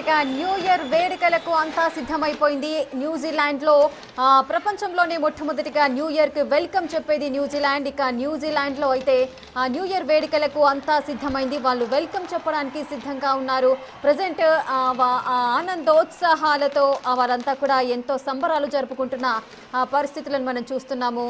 ఇక new year వేడుకలకు అంతా సిద్ధమైపోయింది. న్యూజిలాండ్లో ప్రపంచంలోనే మొట్టమొదటిగా న్యూ ఇయర్కి వెల్కమ్ చెప్పేది న్యూజిలాండ్. ఇక న్యూజిలాండ్లో అయితే న్యూ ఇయర్ వేడుకలకు అంతా సిద్ధమైంది. వాళ్ళు వెల్కమ్ చెప్పడానికి సిద్ధంగా ఉన్నారు. ప్రజెంట్ ఆనందోత్సాహాలతో వారంతా కూడా ఎంతో సంబరాలు జరుపుకుంటున్న పరిస్థితులను మనం చూస్తున్నాము.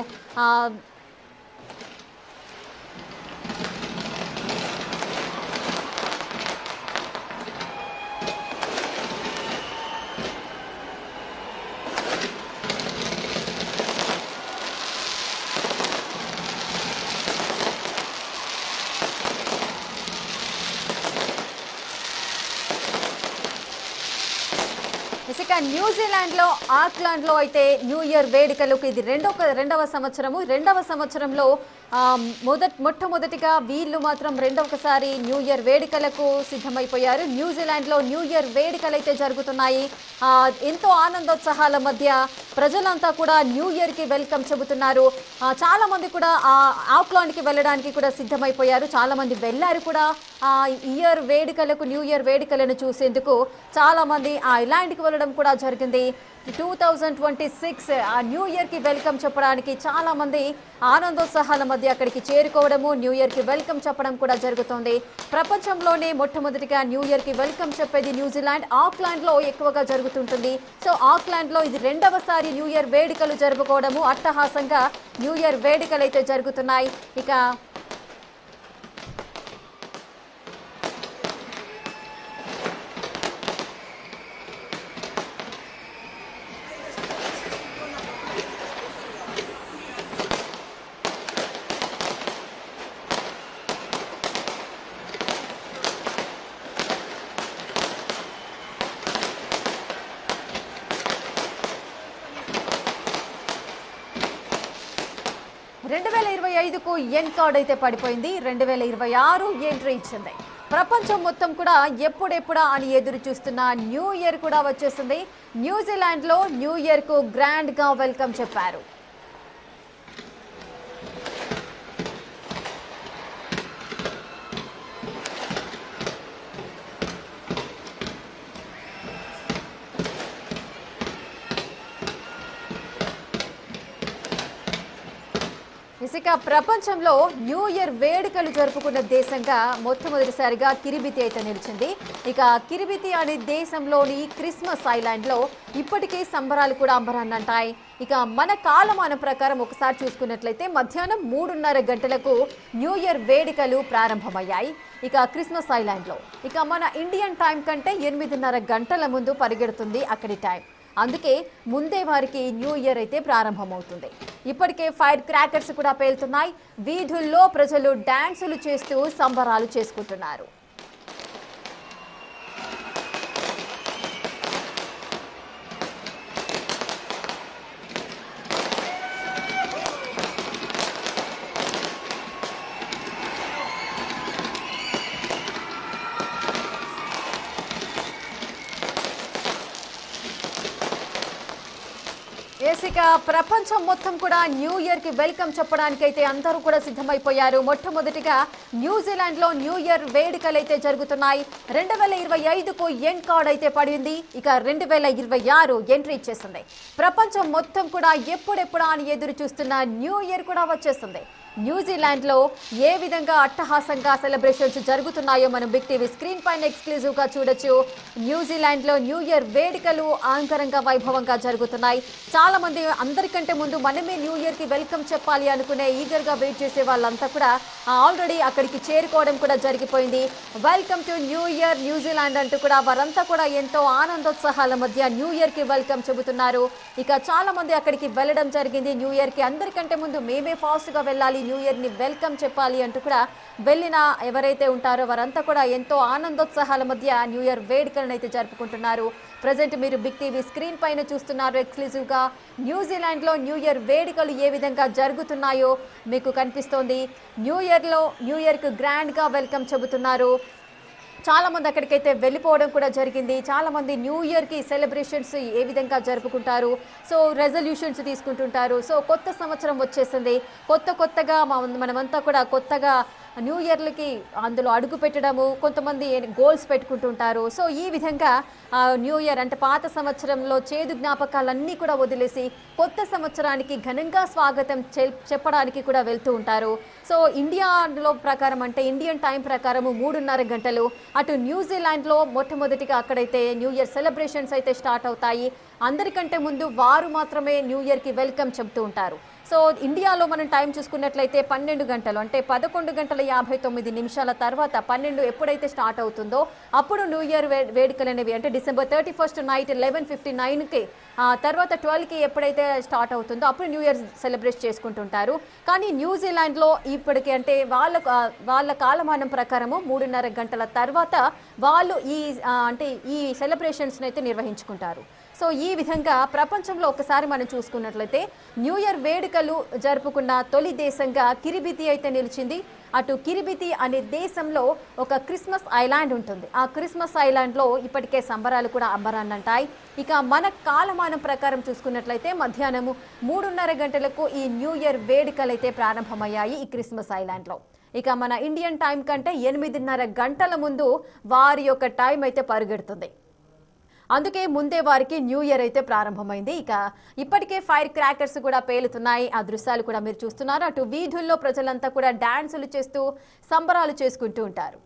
ఇక న్యూజిలాండ్లో ఆక్లాండ్లో అయితే న్యూ ఇయర్ వేడుకలకు ఇది రెండవ సంవత్సరము. రెండవ సంవత్సరంలో మొట్టమొదటిగా వీళ్ళు మాత్రం రెండవసారి న్యూ ఇయర్ వేడుకలకు సిద్ధమైపోయారు. న్యూజిలాండ్లో న్యూ ఇయర్ వేడుకలు అయితే జరుగుతున్నాయి. ఎంతో ఆనందోత్సాహాల మధ్య ప్రజలంతా కూడా న్యూ ఇయర్కి వెల్కమ్ చెబుతున్నారు. చాలామంది కూడా ఆక్లాండ్కి వెళ్ళడానికి కూడా సిద్ధమైపోయారు. చాలామంది వెళ్ళారు కూడా ఇయర్ వేడుకలకు, న్యూ ఇయర్ వేడుకలను చూసేందుకు చాలామంది ఆ ఐలాండ్కి వెళ్ళడం కూడా జరిగింది. 2026 ఆ న్యూ ఇయర్కి వెల్కమ్ చెప్పడానికి చాలామంది ఆనందోత్సాహాల మధ్య అక్కడికి చేరుకోవడము, న్యూ ఇయర్కి వెల్కమ్ చెప్పడం కూడా జరుగుతుంది. ప్రపంచంలోనే మొట్టమొదటిగా న్యూ ఇయర్కి వెల్కమ్ చెప్పేది న్యూజిలాండ్. ఆక్లాండ్లో ఎక్కువగా జరుగుతుంటుంది. సో ఆక్లాండ్లో ఇది రెండవసారి న్యూ ఇయర్ వేడుకలు జరుపుకోవడము, అట్టహాసంగా న్యూ ఇయర్ వేడుకలు అయితే జరుగుతున్నాయి. ఇక కు ఎన్ కార్డ్ అయితే పడిపోయింది. 2026 ఎంట్రీ ఇచ్చింది. ప్రపంచం మొత్తం కూడా ఎప్పుడెప్పుడా అని ఎదురు చూస్తున్న న్యూ ఇయర్ కూడా వచ్చేసింది. న్యూజిలాండ్లో న్యూ ఇయర్కు గ్రాండ్గా వెల్కమ్ చెప్పారు. ఇక ప్రపంచంలో న్యూ ఇయర్ వేడుకలు జరుపుకున్న దేశంగా మొట్టమొదటిసారిగా కిరిబితి అయితే నిలిచింది. ఇక కిరిబితి అనే దేశంలోని క్రిస్మస్ ఐలాండ్లో ఇప్పటికే సంబరాలు కూడా అంబరాన్నంటాయి. ఇక మన కాలమానం ప్రకారం ఒకసారి చూసుకున్నట్లయితే మధ్యాహ్నం 3:30 గంటలకు న్యూ ఇయర్ వేడుకలు ప్రారంభమయ్యాయి. ఇక క్రిస్మస్ ఐలాండ్లో ఇక మన ఇండియన్ టైం కంటే 8:30 గంటల ముందు పరిగెడుతుంది అక్కడి టైం. అందుకే ముందే వారికి న్యూ ఇయర్ అయితే ప్రారంభమవుతుంది. ఇప్పటికే ఫైర్ క్రాకర్స్ కూడా పేలుతున్నాయి. వీధుల్లో ప్రజలు డాన్సులు చేస్తూ సంబరాలు చేసుకుంటున్నారు. ఇక ప్రపంచం మొత్తం కూడా న్యూ ఇయర్కి వెల్కమ్ చెప్పడానికి అయితే అందరూ కూడా సిద్ధమైపోయారు. మొట్టమొదటిగా న్యూజిలాండ్లో న్యూ ఇయర్ వేడుకలు అయితే జరుగుతున్నాయి. 2025కు ఎన్ కార్డ్ అయితే పడింది. ఇక 2026 ఎంట్రీ ఇచ్చేసింది. ప్రపంచం మొత్తం కూడా ఎప్పుడెప్పుడా అని ఎదురు చూస్తున్న న్యూ ఇయర్ కూడా వచ్చేసింది. న్యూజిలాండ్లో ఏ విధంగా అట్టహాసంగా సెలబ్రేషన్స్ జరుగుతున్నాయో మనం బిగ్ టీవీ స్క్రీన్ పైన ఎక్స్క్లూజివ్గా చూడొచ్చు. న్యూజిలాండ్లో న్యూ ఇయర్ వేడుకలు ఆంకరంగా వైభవంగా జరుగుతున్నాయి. చాలామంది అందరికంటే ముందు మనమే న్యూ ఇయర్కి వెల్కమ్ చెప్పాలి అనుకునే ఈగర్గా వెయిట్ చేసే వాళ్ళంతా కూడా ఆల్రెడీ అక్కడికి చేరుకోవడం కూడా జరిగిపోయింది. Welcome to new year New Zealand అంటూ కూడా వారంతా కూడా ఎంతో ఆనందోత్సాహాల మధ్య న్యూ ఇయర్కి వెల్కమ్ చెబుతున్నారు. ఇక చాలామంది అక్కడికి వెళ్ళడం జరిగింది. న్యూ ఇయర్కి అందరికంటే ముందు మేమే ఫాస్ట్గా వెళ్ళాలి, న్యూ ఇయర్ని వెల్కమ్ చెప్పాలి అంటూ కూడా వెళ్ళిన ఎవరైతే ఉంటారో వారంతా కూడా ఎంతో ఆనందోత్సాహాల మధ్య న్యూ ఇయర్ వేడుకలను అయితే జరుపుకుంటున్నారు. ప్రజెంట్ మీరు బిగ్ టీవీ స్క్రీన్ పైన చూస్తున్నారు ఎక్స్క్లూజివ్గా. న్యూజిలాండ్లో న్యూ ఇయర్ వేడుకలు ఏ విధంగా జరుగుతున్నాయో మీకు కనిపిస్తోంది. న్యూ ఇయర్కు గ్రాండ్గా వెల్కమ్ చెబుతున్నారు. చాలామంది అక్కడికైతే వెళ్ళిపోవడం కూడా జరిగింది. చాలామంది న్యూ ఇయర్కి సెలబ్రేషన్స్ ఏ విధంగా జరుపుకుంటారు, సో రెజల్యూషన్స్ తీసుకుంటుంటారు. సో కొత్త సంవత్సరం వచ్చేసింది, కొత్తగా మనమంతా కూడా కొత్తగా న్యూ ఇయర్లకి అందులో అడుగు పెట్టడము, కొంతమంది గోల్స్ పెట్టుకుంటుంటారు. సో ఈ విధంగా న్యూ ఇయర్ అంటే పాత సంవత్సరంలో చేదు జ్ఞాపకాలన్నీ కూడా వదిలేసి కొత్త సంవత్సరానికి ఘనంగా స్వాగతం చెప్పడానికి కూడా వెళ్తూ ఉంటారు. సో ఇండియాలో ప్రకారం అంటే ఇండియన్ టైం ప్రకారము 3:30 గంటలు, అటు న్యూజిలాండ్లో మొట్టమొదటిగా అక్కడైతే న్యూ ఇయర్ సెలబ్రేషన్స్ అయితే స్టార్ట్ అవుతాయి. అందరికంటే ముందు వారు మాత్రమే న్యూ ఇయర్కి వెల్కమ్ చెప్తూ ఉంటారు. సో ఇండియాలో మనం టైం చూసుకున్నట్లయితే 12 గంటలు అంటే 11:59 తర్వాత 12 ఎప్పుడైతే స్టార్ట్ అవుతుందో అప్పుడు న్యూ ఇయర్ వేడుకలు అనేవి అంటే December 31 నైట్ 11:59కి తర్వాత 12కి ఎప్పుడైతే స్టార్ట్ అవుతుందో అప్పుడు న్యూ ఇయర్ సెలబ్రేట్ చేసుకుంటుంటారు. కానీ న్యూజిలాండ్లో ఇప్పటికి అంటే వాళ్ళ కాలమానం ప్రకారము 3:30 గంటల తర్వాత వాళ్ళు అంటే ఈ సెలబ్రేషన్స్ని అయితే నిర్వహించుకుంటారు. సో ఈ విధంగా ప్రపంచంలో ఒకసారి మనం చూసుకున్నట్లయితే న్యూ ఇయర్ వేడుకలు జరుపుకున్న తొలి దేశంగా కిరిబితి అయితే నిలిచింది. అటు కిరిబితి అనే దేశంలో ఒక క్రిస్మస్ ఐలాండ్ ఉంటుంది. ఆ క్రిస్మస్ ఐలాండ్లో ఇప్పటికే సంబరాలు కూడా అంబరాన్నంటాయి. ఇక మన కాలమానం ప్రకారం చూసుకున్నట్లయితే మధ్యాహ్నము 3:30 గంటలకు ఈ న్యూ ఇయర్ వేడుకలు అయితే ప్రారంభమయ్యాయి ఈ క్రిస్మస్ ఐలాండ్లో. ఇక మన ఇండియన్ టైం కంటే 8:30 గంటల ముందు వారి యొక్క టైం అయితే పరుగెడుతుంది. అందుకే ముందే వారికి న్యూ ఇయర్ అయితే ప్రారంభమైంది. ఇక ఇప్పటికే ఫైర్ క్రాకర్స్ కూడా పేలుతున్నాయి. ఆ దృశ్యాలు కూడా మీరు చూస్తున్నారు. అటు వీధుల్లో ప్రజలంతా కూడా డాన్సులు చేస్తూ సంబరాలు చేసుకుంటూ ఉంటారు.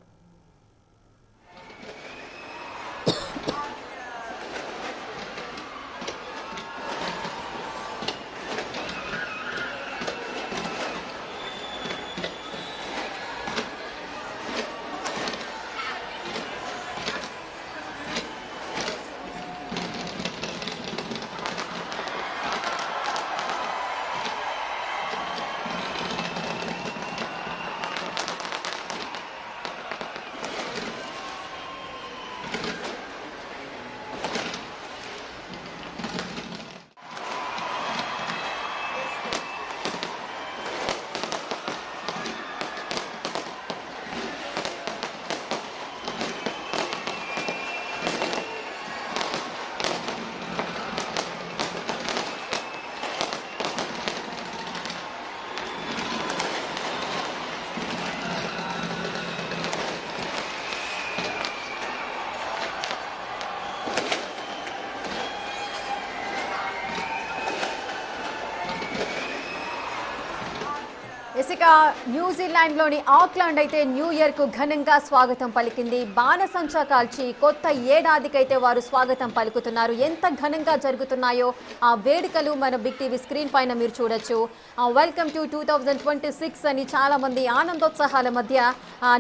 ఇక న్యూజిలాండ్లోని ఆక్లాండ్ అయితే న్యూ ఇయర్కు ఘనంగా స్వాగతం పలికింది. బాణసంచా కాల్చి కొత్త ఏడాదికైతే వారు స్వాగతం పలుకుతున్నారు. ఎంత ఘనంగా జరుగుతున్నాయో ఆ వేడుకలు మన బిగ్ టీవీ స్క్రీన్ పైన మీరు చూడొచ్చు. వెల్కమ్ టు 2026 అని చాలామంది ఆనందోత్సాహాల మధ్య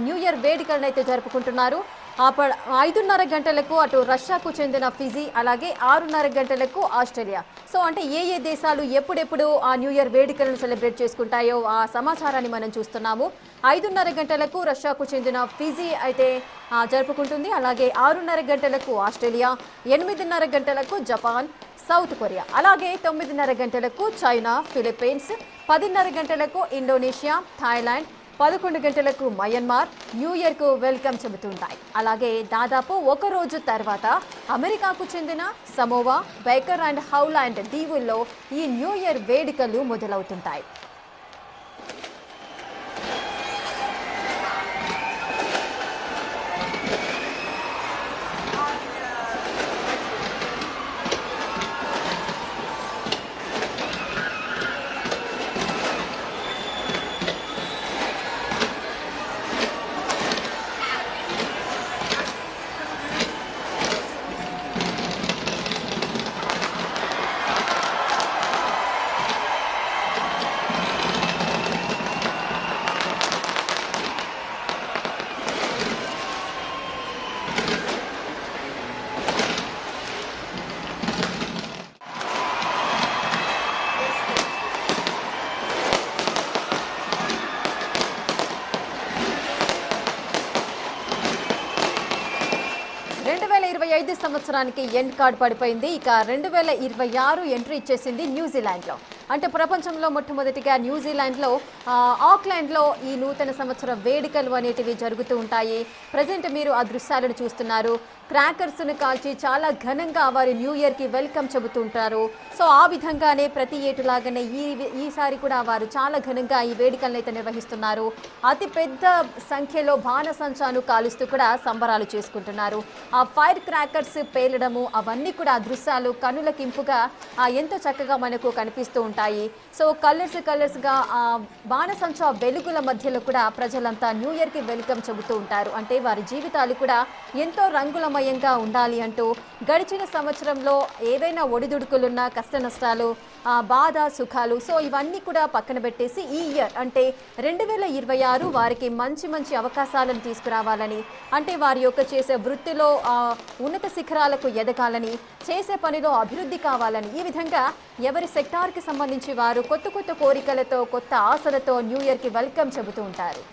న్యూ ఇయర్ వేడుకలను అయితే జరుపుకుంటున్నారు. 5:30 గంటలకు అటు రష్యాకు చెందిన ఫిజీ, అలాగే 6:30 గంటలకు ఆస్ట్రేలియా. సో అంటే ఏ దేశాలు ఎప్పుడెప్పుడు ఆ న్యూ ఇయర్ వేడుకలను సెలబ్రేట్ చేసుకుంటాయో ఆ సమాచారాన్ని మనం చూస్తున్నాము. 5:30 గంటలకు రష్యాకు చెందిన ఫిజీ అయితే జరుపుకుంటుంది. అలాగే 6:30 గంటలకు ఆస్ట్రేలియా, 8:30 గంటలకు జపాన్, సౌత్ కొరియా, అలాగే 9:30 గంటలకు చైనా, ఫిలిప్పీన్స్, 10:30 గంటలకు ఇండోనేషియా, థాయిలాండ్, 11 గంటలకు మయన్మార్ న్యూ ఇయర్కు వెల్కమ్ చెబుతుంటాయి. అలాగే దాదాపు ఒక రోజు తర్వాత అమెరికాకు చెందిన సమోవా, బేకర్ అండ్ హౌలాండ్ దీవుల్లో ఈ న్యూ ఇయర్ వేడుకలు మొదలవుతుంటాయి. సంవత్సరానికి ఎండ్ కార్డ్ పడిపోయింది. ఇక 2026 ఎంట్రీ ఇచ్చేసింది న్యూజిలాండ్లో. అంటే ప్రపంచంలో మొట్టమొదటిగా న్యూజిలాండ్లో ఆక్లాండ్లో ఈ నూతన సంవత్సర వేడుకలు అనేటివి జరుగుతూ ఉంటాయి. ప్రజెంట్ మీరు ఆ దృశ్యాలను చూస్తున్నారు. క్రాకర్స్ను కాల్చి చాలా ఘనంగా వారి న్యూ ఇయర్కి వెల్కమ్ చెబుతుంటారు. సో ఆ విధంగానే ప్రతి ఏటులాగానే ఈసారి కూడా వారు చాలా ఘనంగా ఈ వేడుకలను అయితే నిర్వహిస్తున్నారు. అతి పెద్ద సంఖ్యలో బాణసంచాను కాలుస్తూ కూడా సంబరాలు చేసుకుంటున్నారు. ఆ ఫైర్ క్రాకర్స్ పేలడము అవన్నీ కూడా ఆ దృశ్యాలు కనులకింపుగా ఎంతో చక్కగా మనకు కనిపిస్తూ ఉంటాయి. సో కలర్స్గా బాణసంచా వెలుగుల మధ్యలో కూడా ప్రజలంతా న్యూ ఇయర్కి వెల్కమ్ చెబుతూ ఉంటారు. అంటే వారి జీవితాలు కూడా ఎంతో రంగులమయంగా ఉండాలి అంటూ గడిచిన సంవత్సరంలో ఏవైనా ఒడిదుడుకులున్నా కష్ట నష్టాలు బాధ సుఖాలు సో ఇవన్నీ కూడా పక్కన పెట్టేసి ఈ ఇయర్ అంటే 2026 వారికి మంచి మంచి అవకాశాలను తీసుకురావాలని, అంటే వారి యొక్క చేసే వృత్తిలో ఉన్నత శిఖరాలకు ఎదగాలని, చేసే పనిలో అభివృద్ధి కావాలని, ఈ విధంగా ఎవరి సెక్టార్కి సంబంధించి వారు కొత్త కొత్త కోరికలతో కొత్త ఆశలతో న్యూ ఇయర్కి వెల్కమ్ చెబుతూ ఉంటారు.